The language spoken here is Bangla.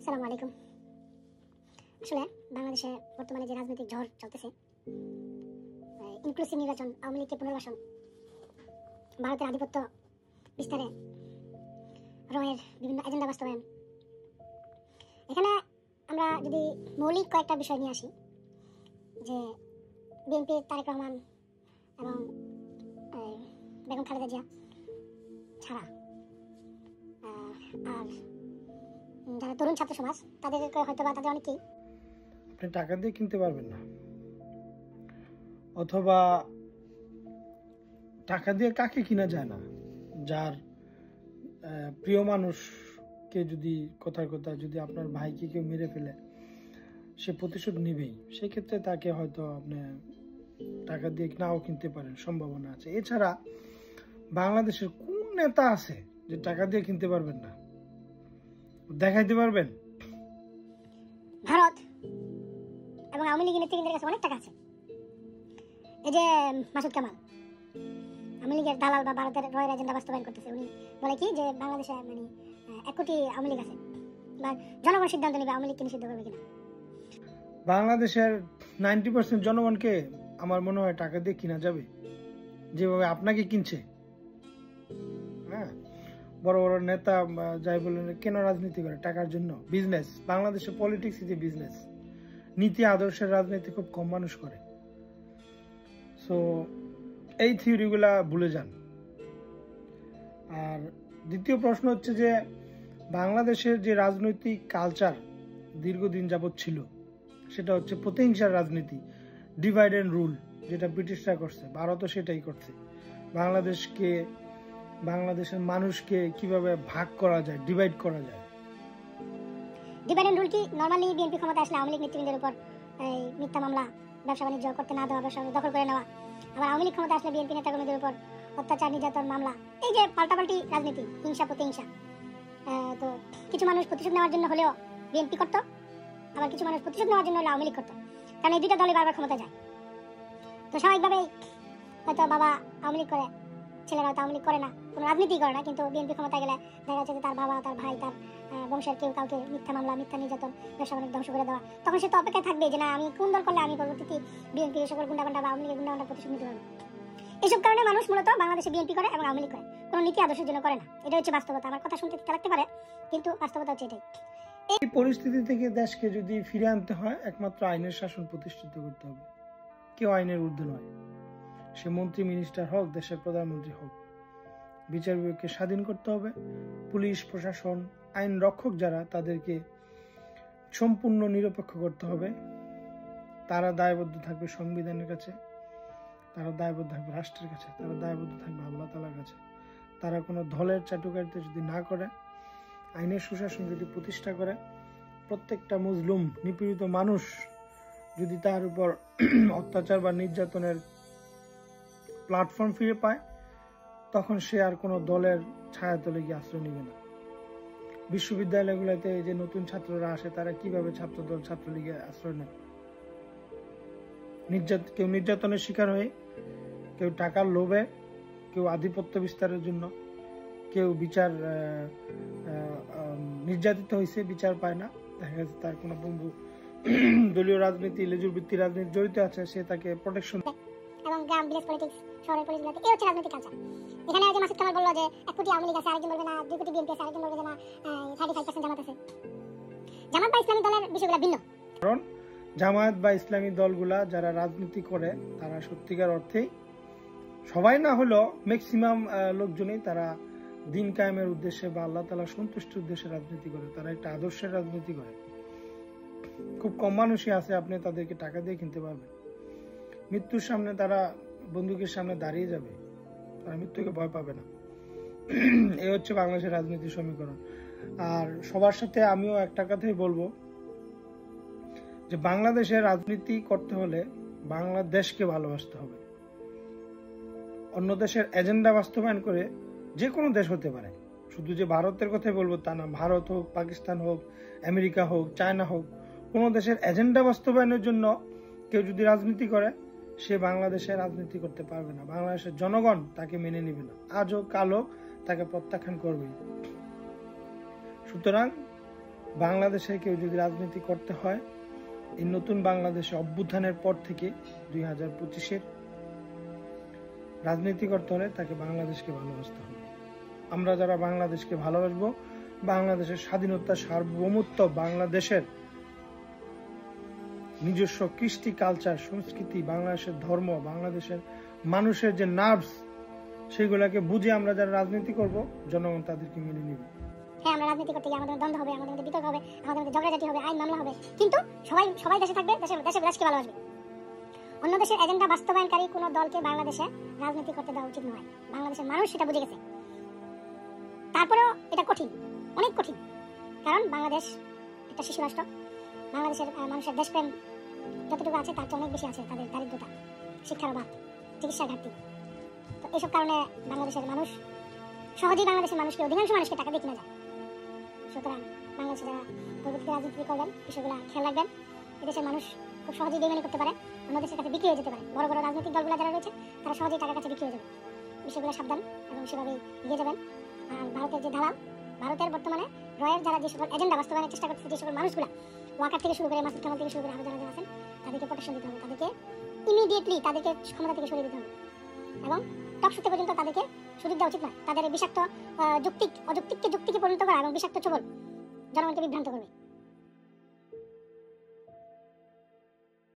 আসসালামু আলাইকুম। আসলে বাংলাদেশে বর্তমানে যে রাজনৈতিক ঝড় চলতেছে, ইনক্লুসিভ নির্বাচন, আওয়ামী লীগকে পুনর্বাসন, ভারতের আধিপত্য বিস্তারে, রয়ের বিভিন্ন এজেন্ডা বাস্তবায়ন, এখানে আমরা যদি মৌলিক কয়েকটা বিষয় নিয়ে আসি, যে বিএনপির তারেক রহমান এবং বেগম খালেদা জিয়া ছাড়া আর যারা তরুণ ছাত্র সমাজ, তাদেরকে হয়তো বা তাদের অনেকেই আপনি টাকা দিয়ে কিনতে পারবেন না, অথবা টাকা দিয়ে কাকে কিনা যায় না। যার প্রিয় মানুষকে যদি কথার কথা যদি আপনার ভাইকে কেউ মেরে ফেলে, সে প্রতিশোধ নিবেই। সেক্ষেত্রে তাকে হয়তো আপনি টাকা দিয়ে নাও কিনতে পারেন, সম্ভাবনা আছে। এছাড়া বাংলাদেশের কোন নেতা আছে যে টাকা দিয়ে কিনতে পারবেন না? দেখাইতে পারবেন? ভারত এবং আওয়ামী লীগের নেতৃবৃন্দের কাছে অনেক টাকা আছে। এই যে মাসুদ কামাল আওয়ামী লীগের দালাল বা ভারতের রয়ের এজেন্ডা বাস্তবায়ন করতেছে, উনি বলে কি যে বাংলাদেশে 1 কোটি আওয়ামী লীগ আছে, বা জনগণ সিদ্ধান্ত নেবে আওয়ামী লীগকে নিষিদ্ধ করবে কিনা। বাংলাদেশের 90% জনগণকে আমার মনে হয় টাকা দিয়ে কিনা যাবে, যেভাবে আপনাকে কিনছে। হ্যাঁ, বড় বড় নেতা যাই বলেন কেন রাজনীতি করে? টাকার জন্য। বিজনেস। বাংলাদেশের পলিটিক্স ইজ এ বিজনেস। নীতি আদর্শের রাজনীতি খুব কম মানুষ করে। সো এই থিওরিগুলা ভুলে যান। আর দ্বিতীয় প্রশ্ন হচ্ছে যে বাংলাদেশের যে রাজনৈতিক কালচার দীর্ঘদিন যাবৎ ছিল, সেটা হচ্ছে প্রতিহিংসার রাজনীতি, ডিভাইড অ্যান্ড রুল, যেটা ব্রিটিশরা করছে, ভারতও সেটাই করছে। বাংলাদেশের মানুষকে কিভাবে ভাগ করা যায়, ডিভাইড করা যায়। ডিভাইড অ্যান্ড রুল কি নরমালি বিএনপি ক্ষমতা আসলে আওয়ামী লীগ নেতৃবৃন্দের উপর মিথ্যা মামলা, ব্যবসা বাণিজ্য করতে না দেওয়া, ব্যবসা দখল করে নেওয়া, আবার আওয়ামী লীগ ক্ষমতা আসলে বিএনপি নেতাকর্মীদের উপর অত্যাচার, নির্যাতন, মামলা, এই যে পাল্টাপাল্টি রাজনীতি, হিংসা প্রতিহিংসা। তো কিছু মানুষ প্রতিশোধ নেওয়ার জন্য হলেও বিএনপি করতো, আবার কিছু মানুষ প্রতিশোধ নেওয়ার জন্য হলে আওয়ামী লীগ করতো, কারণ এই দুইটা দলই বারবার ক্ষমতা যায়। তো স্বাভাবিকভাবেই হয়তো বাবা আওয়ামী লীগ করে, ছেলেরা তো আওয়ামী লীগ করে না, কোনো রাজনীতি করে না, কিন্তু বিএনপি ক্ষমতা গেলে দেখা যাচ্ছে যে তার বাবা, তার ভাই, তার বংশের কেউ কাউকে মিথ্যা মামলা, মিথ্যা নির্যাতন, ব্যবসা বাণিজ্য ধ্বংস করে দেওয়া, তখন সে তো অপেক্ষায় থাকবে যে না, আমি কোন দল করলে আমি পরবর্তীতে বিএনপি সকল গুন্ডাগুন্ডা বা আওয়ামী লীগের গুন্ডাগুন্ডা প্রতিশোধ নিতে পারবো। এইসব কারণে মানুষ মূলত বাংলাদেশে বিএনপি করে এবং আওয়ামী লীগ করে, কোনো নীতি আদর্শের জন্য করে না। এটা হচ্ছে বাস্তবতা। আমার কথা শুনতে তিতা লাগতে পারে, কিন্তু বাস্তবতা হচ্ছে এটাই। এই পরিস্থিতি থেকে দেশকে যদি ফিরে আনতে হয়, একমাত্র আইনের শাসন প্রতিষ্ঠিত করতে হবে। কেউ আইনের ঊর্ধ্বে নয়। সে মন্ত্রী, মিনিস্টার হোক, দেশের প্রধানমন্ত্রী হোক। বিচার বিভাগকে স্বাধীন করতে হবে। পুলিশ, প্রশাসন, আইন রক্ষক যারা, তাদেরকে সম্পূর্ণ নিরপেক্ষ করতে হবে। তারা দায়বদ্ধ থাকবে সংবিধানের কাছে, তারা দায়বদ্ধ থাকবে রাষ্ট্রের কাছে, তারা দায়বদ্ধ থাকবে আল্লাহ তাআলার কাছে। তারা কোনো দলের চাটুকারিতা যদি না করে, আইনের সুশাসন যদি প্রতিষ্ঠা করে, প্রত্যেকটা মুসলিম নিপীড়িত মানুষ যদি তার উপর অত্যাচার বা নির্যাতনের প্ল্যাটফর্ম ফিরে পায়, তখন সে আর কোনো দলের ছায়াতলে গিয়ে আশ্রয় নেবে না। বিশ্ববিদ্যালয়গুলোতে যে নতুন ছাত্ররা আসে, তারা কিভাবে ছাত্রদল, ছাত্রলীগে আশ্রয় নেয়? কেউ নির্যাতনের শিকার হয়ে, কেউ টাকার লোভে, কেউ আধিপত্য বিস্তারের জন্য, কেউ বিচার নির্যাতিত হয়েছে, বিচার পায় না। দেখা গেছে তার কোনো বন্ধু দলীয় রাজনীতি, লেজুর ভিত্তি রাজনীতি জড়িত আছে, সে তাকে প্রোটেকশন। এবং গ্রাম, ভিলেজ পলিটিক্স, শহরের পলিটিক্স, এই হচ্ছে রাজনৈতিক কালচার। এখানে যে মাসুদ কামাল বললো যে 1 কোটি আওয়ামী লীগ আছে, আরেকজন বলবে না 2 কোটি বিএনপি আছে, আরেকজন বলবে যে না 35% জামাত আছে। জামাত বা ইসলামী দলের বিষয়গুলো ভিন্ন। কারণ জামায়াত বা ইসলামী দলগুলা যারা রাজনীতি করে, তারা সত্যিকার অর্থে, সবাই না হলেও ম্যাক্সিমাম লোকজনই তারা দিন কায়েমের উদ্দেশ্যে বা আল্লাহ তাআলা সন্তুষ্টির উদ্দেশ্যে রাজনীতি করে। তারা একটা আদর্শের রাজনীতি করে। খুব কম মানুষই আছে আপনি তাদেরকে টাকা দিয়ে কিনতে পারবেন। মৃত্যুর সামনে তারা বন্দুকের সামনে দাঁড়িয়ে যাবে, তারা মৃত্যুকে ভয় পাবে না। এই হচ্ছে বাংলাদেশের রাজনীতির সমীকরণ। আর সবার সাথে আমিও একটা কথাই বলবো, যে বাংলাদেশের রাজনীতি করতে হলে বাংলাদেশকে ভালোবাসতে হবে। অন্য দেশের এজেন্ডা বাস্তবায়ন করে, যে কোনো দেশ হতে পারে, শুধু যে ভারতের কথাই বলবো তা না, ভারত হোক, পাকিস্তান হোক, আমেরিকা হোক, চায়না হোক, কোনো দেশের এজেন্ডা বাস্তবায়নের জন্য কেউ যদি রাজনীতি করে, সে বাংলাদেশে রাজনীতি করতে পারবে না। বাংলাদেশের জনগণ তাকে মেনে নেবে না, আজ হোক কাল হোক, তাকে প্রত্যাখ্যান করবে। সুতরাং বাংলাদেশে কেউ যদি রাজনীতি করতে হয়, এই নতুন বাংলাদেশে অভ্যুত্থানের পর থেকে 2025-এর রাজনীতি করতে হলে তাকে বাংলাদেশকে ভালোবাসতে হবে। আমরা যারা বাংলাদেশকে ভালোবাসবো, বাংলাদেশের স্বাধীনতা, সার্বভৌমত্ব, বাংলাদেশের নিজস্ব কৃষ্টি, কালচার, সংস্কৃতি, বাংলাদেশের ধর্ম, বাংলাদেশের মানুষের যে নার্ভস, সেগুলোকে বুঝে আমরা যারা রাজনীতি করব, জনগণ তাদেরকে মেনে নিবে। হ্যাঁ, আমরা রাজনীতি করতে গিয়ে আমাদের দ্বন্দ্ব হবে, আমাদের মধ্যে বিতর্ক হবে, আমাদের মধ্যে ঝগড়াঝাটি হবে, আইন মামলা হবে, কিন্তু সবাই দেশে থাকবে, দেশকে ভালোবাসবে। অন্য দেশের এজেন্ডা বাস্তবায়নকারী কোনো দলকে বাংলাদেশে রাজনীতি করতে দেওয়া উচিত নয়। বাংলাদেশের মানুষ সেটা বুঝে গেছে। তারপরেও এটা কঠিন, অনেক কঠিন, কারণ বাংলাদেশ একটা শিশু রাষ্ট্র। বাংলাদেশের মানুষের দেশপ্রেম যতটুকু আছে তার চেয়ে অনেক বেশি আছে তাদের দারিদ্রতা, শিক্ষার অভাব, চিকিৎসার ঘাটতি। তো এইসব কারণে বাংলাদেশের মানুষকে অধিকাংশ মানুষকে টাকা দিয়ে কিনা যায়। সুতরাং বাংলাদেশে যারা পরবর্তীতে রাজনীতি করবেন, বিষয়গুলো খেয়াল রাখবেন। এদেশের মানুষ খুব সহজেই বেইমানি করতে পারে, অন্য দেশের কাছে বিক্রি হয়ে যেতে পারে। বড় বড় রাজনৈতিক দলগুলো যারা রয়েছে তারা সহজেই টাকার কাছে বিক্রি হয়ে যাবে। বিষয়গুলো সাবধান এবং সেভাবেই এগিয়ে যাবেন। আর ভারতের যে দালাল, ভারতের বর্তমানে রয়ের যারা যে সকল এজেন্ডা বাস্তবায়নের চেষ্টা করছে, যে সকল মানুষগুলা ওয়াকার থেকে শুরু করে মাসুদ কামাল থেকে শুরু করে আরো যারা আছেন, তাদেরকে প্রোটেকশন দিতে হবে, তাদেরকে ইমিডিয়েটলি তাদেরকে ক্ষমতা থেকে সরিয়ে দিতে হবে এবং টক সূত্র পর্যন্ত তাদেরকে সুযোগ দেওয়া উচিত নয়। তাদের বিষাক্ত অযৌক্তিককে যুক্তিকে পরিণত করা এবং বিষাক্ত চবল জনগণকে বিভ্রান্ত করবে।